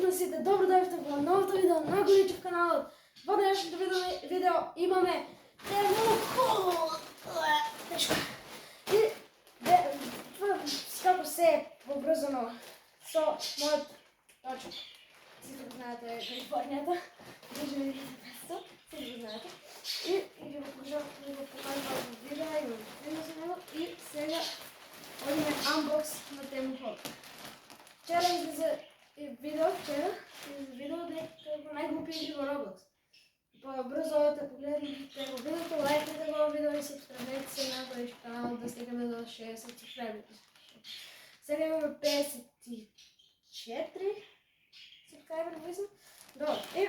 Поздрав на сите, добро дојдовте во новото видео на Горичев каналот. Во денешното видео имаме тешко. И како се е поврзано со мојот точок. Сите го знаете Калифорнијата, држави место, сите го знаете. И ги го покажам во видео, и видео за него. И сега одиме unbox на тему хол. Вчера излезе видео како најглупи игри во Roblox. Побрзо одете погледнете го видеото, лајкнете го видео и сабскрайбете се на Горичев каналот да стигнеме до 60 сабскрайбери. Сега имаме 54 сабскрайбери, мислам. Добро, и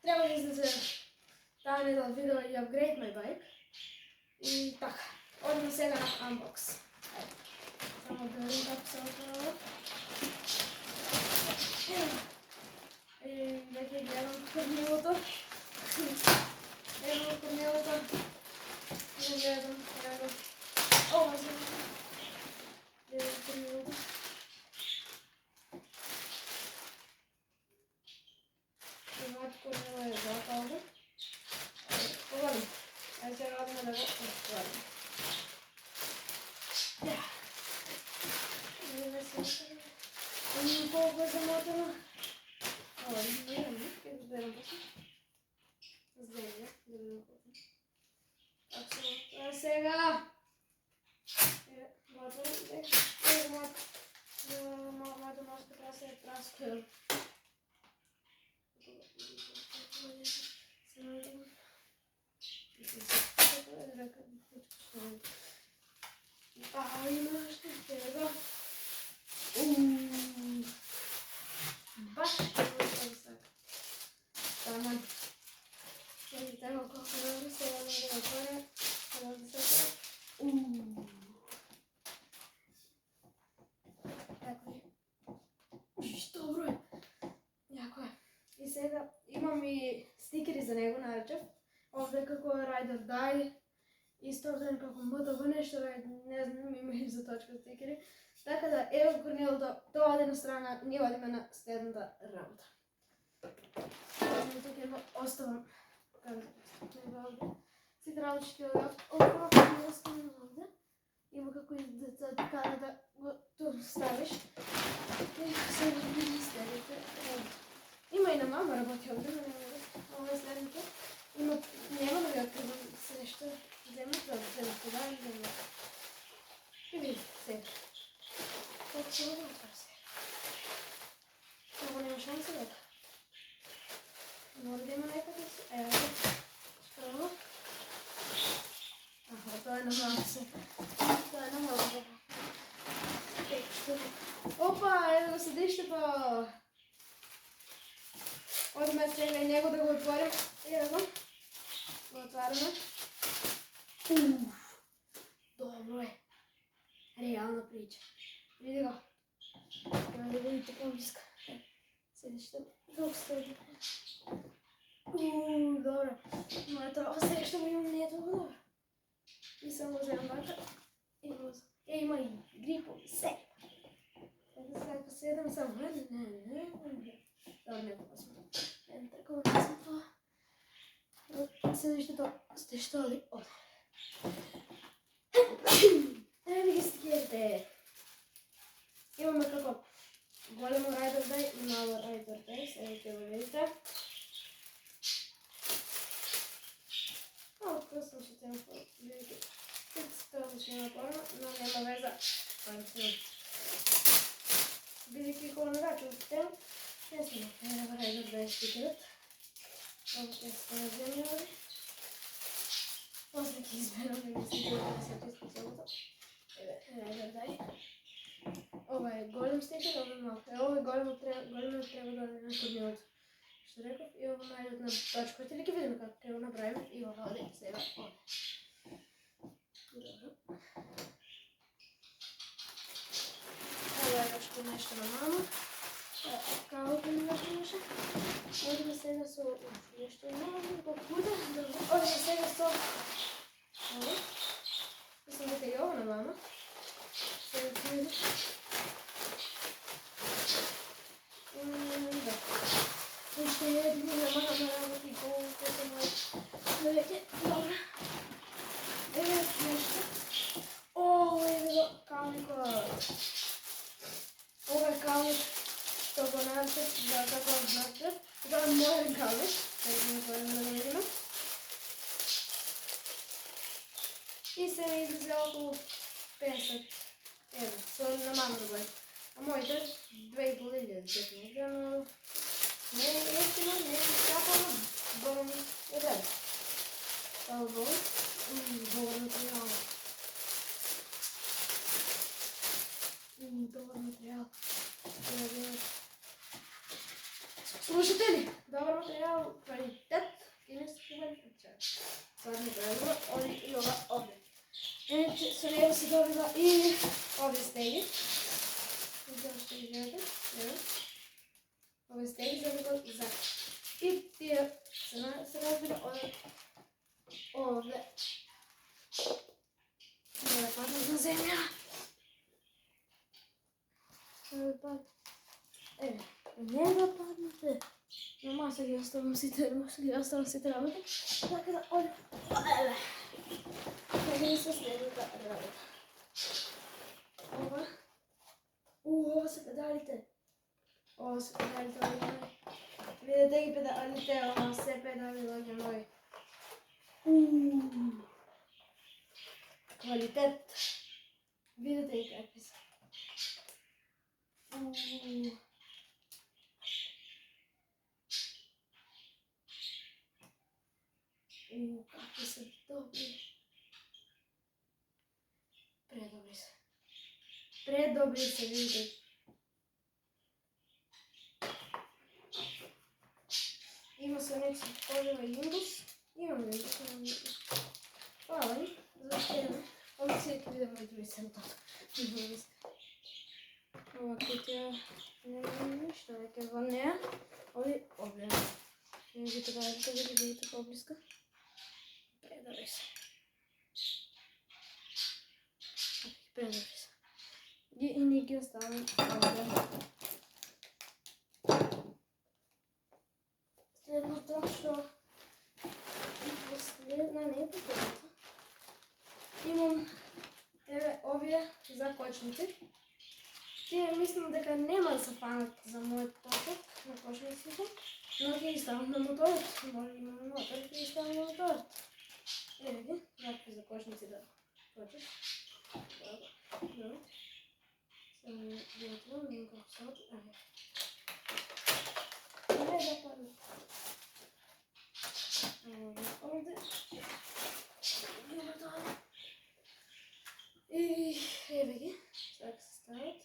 треба да излезе таа недела видео и upgrade my bike. И така, одиме сега на unbox. Само да видим како се отворува. И веќе гледам корнилото. Гледам корнилото. Гледам. Ова се. Гледам корнилото. Мојот корнило е запално. Погледам. Ајде сега одиме да го отворим. Колко е замотано? Ова, не гледам, ќе го гледам после. Зеле, да видим колко. Ако се отвора сега. Готово, мојата носка треба се е праскоја. Се најдам. И се така е река. Има нешто, сега. Баш како се сака. Таман. Видите колку добро сега да го отворя. Сега да се отворя. Како е? Добро е. Јако е. И сега имам и стикери за него наречев. Овде како Ride or Die. Исто овде како МТВ нешто, не знам, има и за точка стикери. Така да, ево корнилото, тоа оде на страна, ние одиме на следната работа. Тук го оставам, сите работички овде, около не оставам овде. Има како и деца така да го ту ставиш. И сега ги следите. Има и на мама работи овде, но ова е следното. Нема да ви откривам се нешто, земат да се разподави, и видите сега. Колко се лъгва това се. Много няма шанса да. Може да има някъде си. Ево. Справо. Това е на малко се. Това е на малко. Опа, ево да седище по... Одиме сега и него да го отворим. Ево. Го отваряме. Добро е. Реална прича. Види го. Трябва да видите по-близко. Седище долу стои. Добро. Моето седище му имам не е толкова добро. И съм го взем вака. Има и грипо. Се. Така сега ако седам само. Добро, не това сме. Ето такова не съм това. Седището сте що ли? Оде. Еви ги стикерите. Имаме како големо Ride or Die и мало Ride or Die, сега ќе го видите. Малко късно ще тема по видите. Тук се това ще има порно, но няма веза. Бидейки колоногачи от тема, не сме на Ride or Die стикерът. Много ще се разгледаме овде. После ќе изберам да ги стикерите да се чисто целото. Ride or Die. Ова е голем стикер, ова е малко. Ова е големо треба да оде на корнилото. Што реков, и ова најдат на точката. Или ќе видиме како ќе го направиме. И ова оде, сега оде. Добро. Ова е уште нешто на мама. Као ми нешто. Одиме сега со... Нешто е мама, колко буде. Одиме сега со... Ова. Мислам дека и ова на мама. Сега ќе видиш. мама работи колко се мои леќе. Добре. Еве нешто. О, еве го калникот. Ова е калник што го научив за како знаете. Тоа е мојен калник. Сега да го видиме. И се ми излезе околу 50 евро. Со намален број. А моите 2500 текника, но не е ефтино, не е скапано, барем е ред. Слава Богу, добар материјал. Добар материјал. Слушатели, добар материјал, квалитет, кинески квалитет. Сега не правилно, оди и ова овде. Иначе со него се добива и овде стеги. Ще изгледате, ove stegi za nego za i tije se razbira ovdje ne da padne na zemlja ne da padnete no masa gi ostavam si trebate tako da ovdje kada nisam slednika raditi ова се педалите. Ова се педалите, видете ги педалите, ова се педали лоѓе мои. Квалитет. Видете ги какви се. Какви се добри. Предобри се. Предобри се, видите. Има се нека кожева индус. Имам индус. Хвала ни за стена. Овде се ќе видам и други сентот. Ова кутија нема ништо, дека во неа. Овде. Видите гадите, видите поблиска. Предобри се. Предобри се. И не ги оставам овде. Следното што последна не е последната. Имам еве овие закочници. Тие мислам дека нема да се фанат за мојот токот на кочниците, но ќе ги ставам на моторот. Може имам мотор, ќе ги ставам на моторот. Еве ги, вакви закочници да кочиш. Добро. Само ги отворам, видим како се отвори. Не да падне. Овде. И еве ги, така се стават.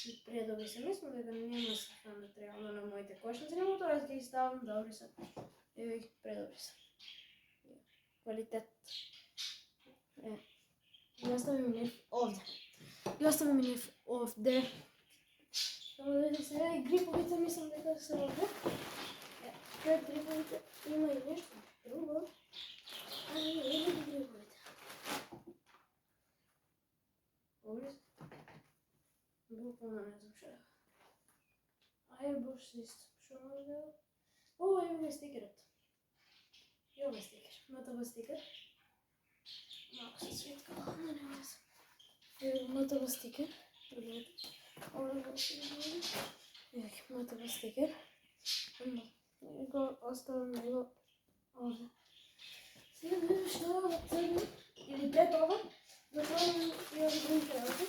И предобри се, мислам дека нема се фанат реално на моите кочници, на моторот ќе ги ставам, добри се. Еве ги, предобри се. Квалитет. Ги оставим нив овде. Ги оставим нив овде. Овде сега и гриповите мислам дека се овде. Пред гриповите има и нешто друго. Ами не ги гриповите. Овде буквално не знам што е. Airbrush System. Што може да е? О, ево е стикерот. Ево е стикер. Матова стикер. Малко се светка, но нема веза. Ево матова стикер. Овде го снимам. Ево матова стикер. Го оставам него овде. Сега видим што е во црни или пред ова. Затворим и овде други работи.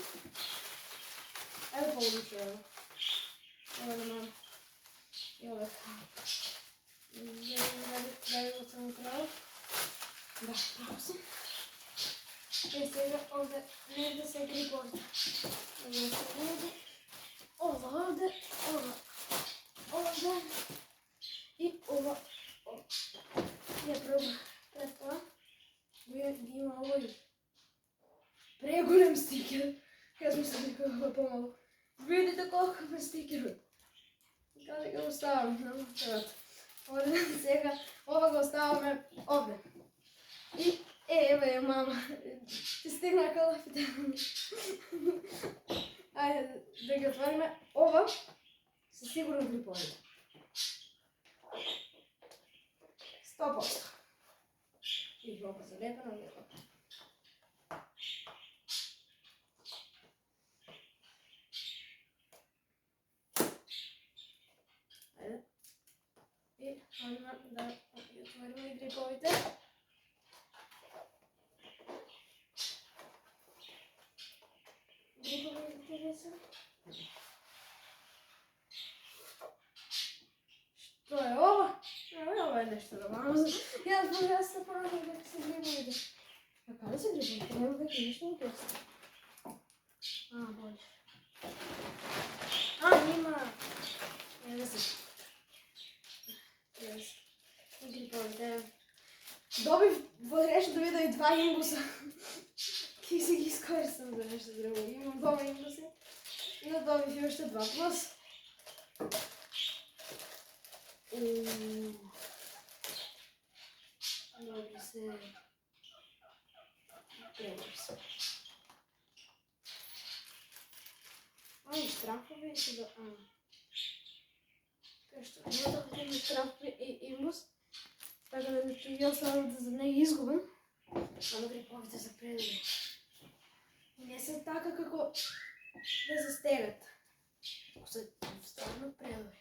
Ево полудниче ево. Ево на мама. И овде. Дај го само крај. Да, право си. И сега овде негде се гриповите. Ова овде, овде и ова. Не пробам. Пред тоа ги има овој преголем стикер. Јас мислам дека ова помалу. Видите колку ме стикерот. Каде го оставам на моторот. Овде сега ова го оставаме овде. И ева е мама. Ти стигна калафите. Ајде да ги отвориме. Ова се сигурно гриповите. 100%. И много залепено ми е добро. Ајде. И одма да ги отвориме и гриповите. Грипови интересен. Што е ова? Ова е нешто нормално. Јас се поражам дека се грибовите. А каде се грибовите? Нема веќе ништо не постои. Боле. Има. Еве се. И грибовите. Добив во нешто да видам и 2 имбуса. Ки си ги искористам за нешто друго. Имам 2 имбуси. И добив и уште 2 плюс. Добри се. Добри се. Штрафови се да... Кај што нема да видим штрафови и имбус. Така да ги оставам да не ги изгубам. Ама гриповите се предобри. Не се така како да се стегат. Се стварно предобри.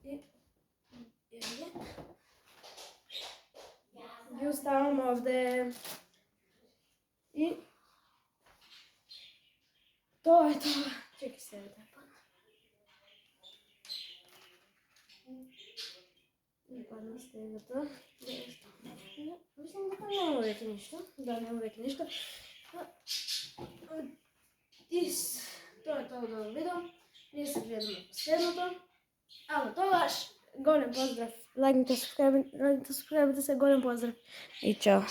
И ги оставам овде. И тоа е тоа. Чекай се да падна. Не падна стегата. Мислам дека нема веќе ништо. Да, нема веќе ништо. Тоа е тоа од овој видео. Ние се гледаме последното. Ама тогаш, голем поздрав. Лајкнете, субскрајбите се, голем поздрав. И чао.